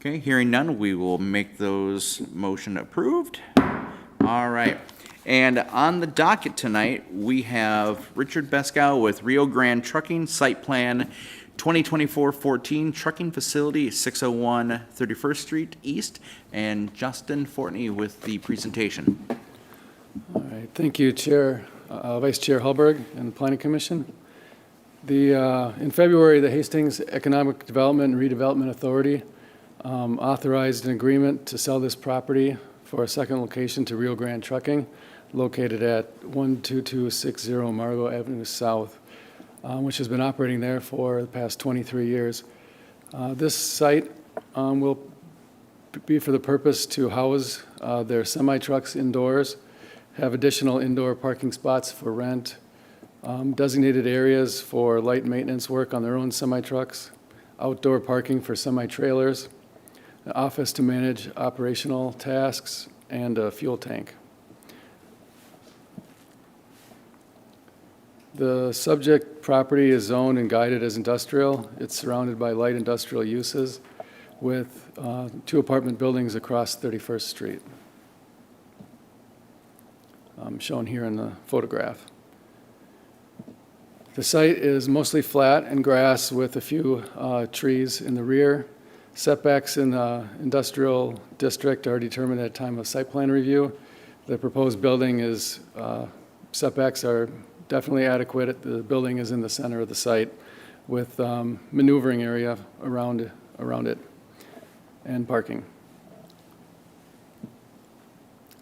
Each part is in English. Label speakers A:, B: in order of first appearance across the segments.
A: Okay, hearing none, we will make those motion approved. All right. And on the docket tonight, we have Richard Beskow with Rio Grande Trucking Site Plan 2024-14 Trucking Facility 601 31st Street East, and Justin Fortney with the presentation.
B: All right, thank you, Chair, Vice Chair Hallberg and the Planning Commission. In February, the Hastings Economic Development and Redevelopment Authority authorized an agreement to sell this property for a second location to Rio Grande Trucking, located at 12260 Margot Avenue South, which has been operating there for the past 23 years. This site will be for the purpose to house their semi-trucks indoors, have additional indoor parking spots for rent, designated areas for light maintenance work on their own semi-trucks, outdoor parking for semi-trailers, an office to manage operational tasks, and a fuel tank. The subject property is zoned and guided as industrial. It's surrounded by light industrial uses with 2 apartment buildings across 31st Street, shown here in the photograph. The site is mostly flat and grass with a few trees in the rear. Setbacks in the industrial district are determined at time of site plan review. The proposed building is, setbacks are definitely adequate. The building is in the center of the site with maneuvering area around it and parking.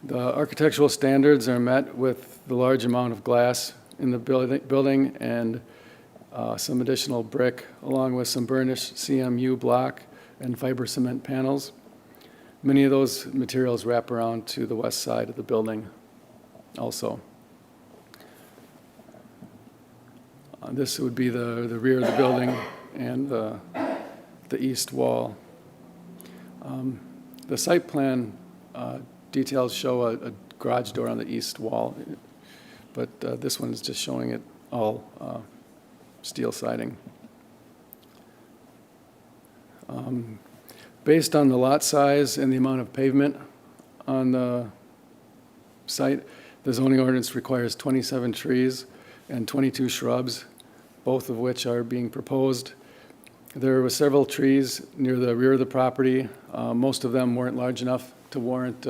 B: The architectural standards are met with the large amount of glass in the building and some additional brick, along with some burnished CMU block and fiber cement panels. Many of those materials wrap around to the west side of the building also. This would be the rear of the building and the east wall. The site plan details show a garage door on the east wall, but this one is just showing it all steel siding. Based on the lot size and the amount of pavement on the site, the zoning ordinance requires 27 trees and 22 shrubs, both of which are being proposed. There were several trees near the rear of the property. Most of them weren't large enough to warrant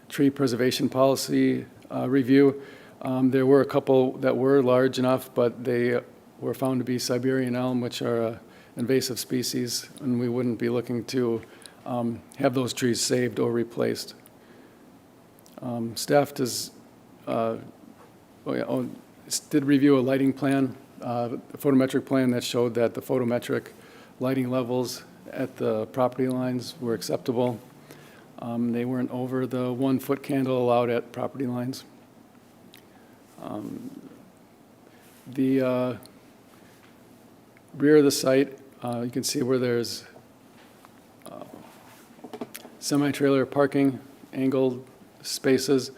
B: tree preservation policy review. There were a couple that were large enough, but they were found to be Siberian elm, which are an invasive species, and we wouldn't be looking to have those trees saved or replaced. Staff did review a lighting plan, a photometric plan that showed that the photometric lighting levels at the property lines were acceptable. They weren't over the 1-foot candle allowed at property lines. The rear of the site, you can see where there's semi-trailer parking, angled spaces.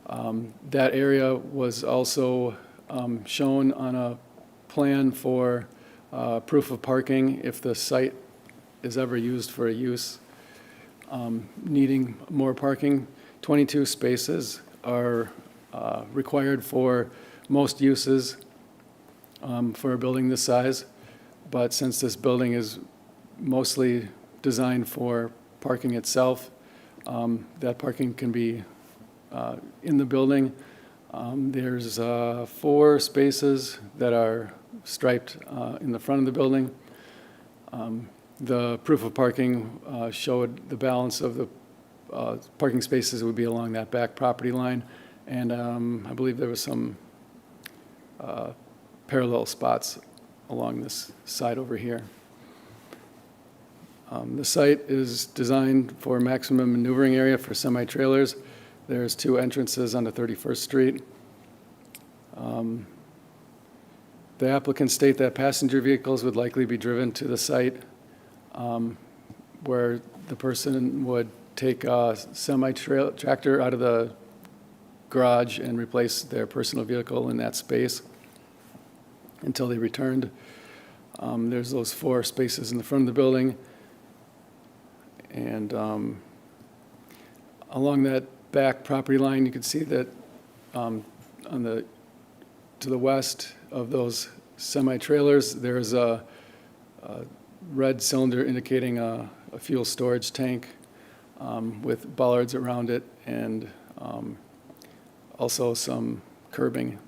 B: That area was also shown on a plan for proof of parking if the site is ever used for a use needing more parking. 22 spaces are required for most uses for a building this size, but since this building is mostly designed for parking itself, that parking can be in the building. There's 4 spaces that are striped in the front of the building. The proof of parking showed the balance of the parking spaces would be along that back property line, and I believe there was some parallel spots along this side over here. The site is designed for maximum maneuvering area for semi-trailers. There's 2 entrances onto 31st Street. The applicants state that passenger vehicles would likely be driven to the site where the person would take a semi-tractor out of the garage and replace their personal vehicle in that space until they returned. There's those 4 spaces in the front of the building. And along that back property line, you can see that to the west of those semi-trailers, there's a red cylinder indicating a fuel storage tank with bollards around it, and also some curbing.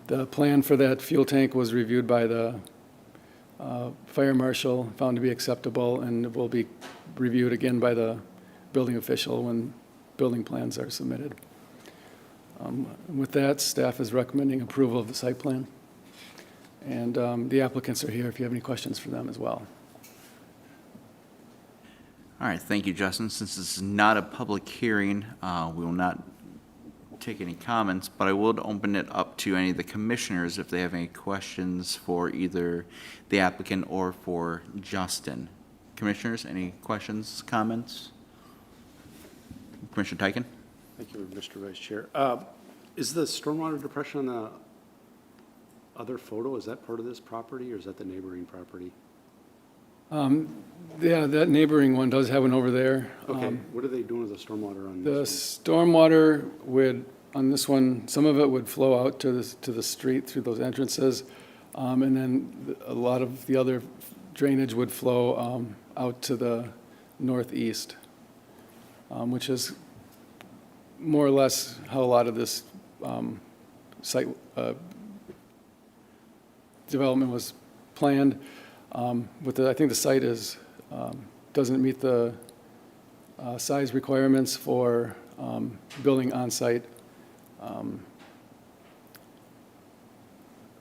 B: The plan for that fuel tank was reviewed by the fire marshal, found to be acceptable, and will be reviewed again by the building official when building plans are submitted. With that, staff is recommending approval of the site plan. And the applicants are here if you have any questions for them as well.
A: All right, thank you, Justin. Since this is not a public hearing, we will not take any comments, but I will open it up to any of the commissioners if they have any questions for either the applicant or for Justin. Commissioners, any questions, comments? Commissioner Tyken?
C: Thank you, Mr. Vice Chair. Is the stormwater depression on the other photo, is that part of this property, or is that the neighboring property?
B: Yeah, that neighboring one does have one over there.
C: Okay, what are they doing with the stormwater on
B: The
C: this
B: stormwater would, on this one, some of it would flow out to the street through those entrances. And then a lot of the other drainage would flow out to the northeast, which is more or less how a lot of this site development was planned. I think the site doesn't meet the size requirements for building on-site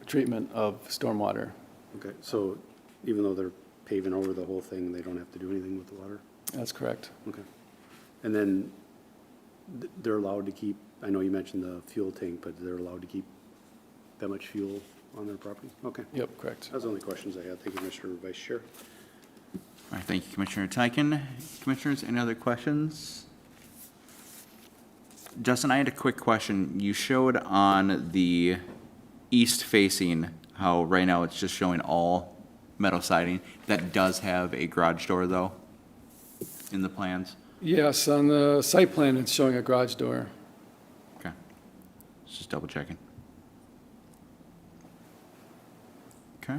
B: treatment of stormwater.
C: one? Okay, so even though they're paving over the whole thing, they don't have to do anything with the water?
B: That's correct.
C: Okay. And then they're allowed to keep, I know you mentioned the fuel tank, but they're allowed to keep that much fuel on their property? Okay.
B: Yep, correct.
C: That's the only questions I had. Thank you, Mr. Vice Chair.
A: All right, thank you, Commissioner Tyken. Commissioners, any other questions? Justin, I had a quick question. You showed on the east facing how right now it's just showing all metal siding. That does have a garage door, though, in the plans?
B: Yes, on the site plan, it's showing a garage door.
A: Okay. Just double checking. Okay.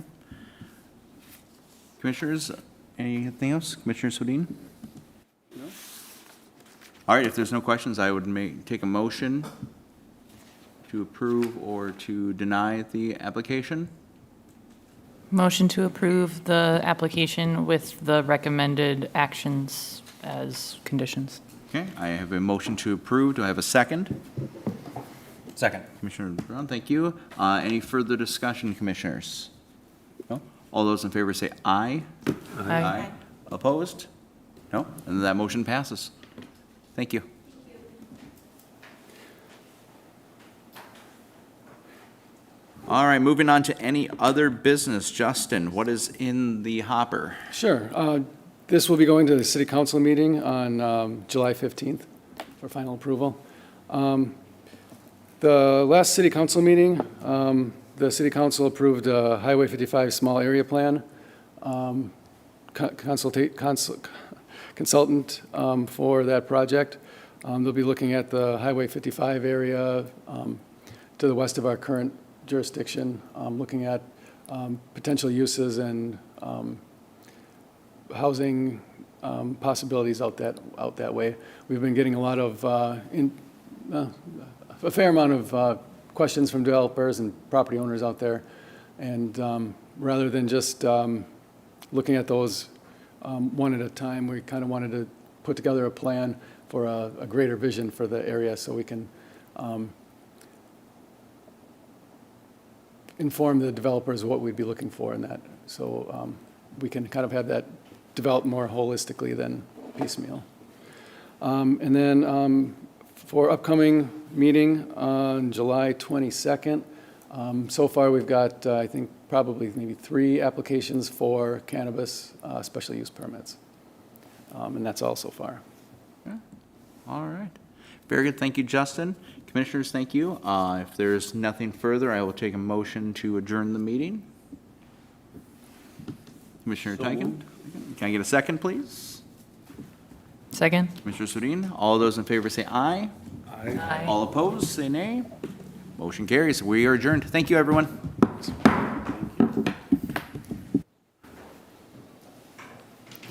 A: Commissioners, anything else? Commissioner Swedin?
C: No?
A: All right, if there's no questions, I would take a motion to approve or to deny the application.
D: Motion to approve the application with the recommended actions as conditions.
A: Okay, I have a motion to approve. Do I have a second?
E: Second.
A: Commissioner Brown, thank you. Any further discussion, commissioners? No? All those in favor say aye.
D: Aye.
A: Opposed? No? And that motion passes. Thank you. All right, moving on to any other business. Justin, what is in the hopper?
B: Sure. This will be going to the city council meeting on July 15th for final approval. The last city council meeting, the city council approved a Highway 55 small area plan. Consultant for that project. They'll be looking at the Highway 55 area to the west of our current jurisdiction, looking at potential uses and housing possibilities out that way. We've been getting a lot of, a fair amount of questions from developers and property owners out there. And rather than just looking at those one at a time, we kind of wanted to put together a plan for a greater vision for the area so we can inform the developers what we'd be looking for in that. So we can kind of have that developed more holistically than piecemeal. And then for upcoming meeting on July 22nd, so far we've got, I think, probably maybe 3 applications for cannabis special use permits. And that's all so far.
A: Yeah. All right. Very good. Thank you, Justin. Commissioners, thank you. If there's nothing further, I will take a motion to adjourn the meeting. Commissioner
C: So
A: Tyken?
C: moved.
A: Can I get a second, please?
D: Second?
A: Mr. Sudin, all those in favor say aye.
D: Aye.
A: All opposed, say nay. Motion carries. We are adjourned. Thank you, everyone.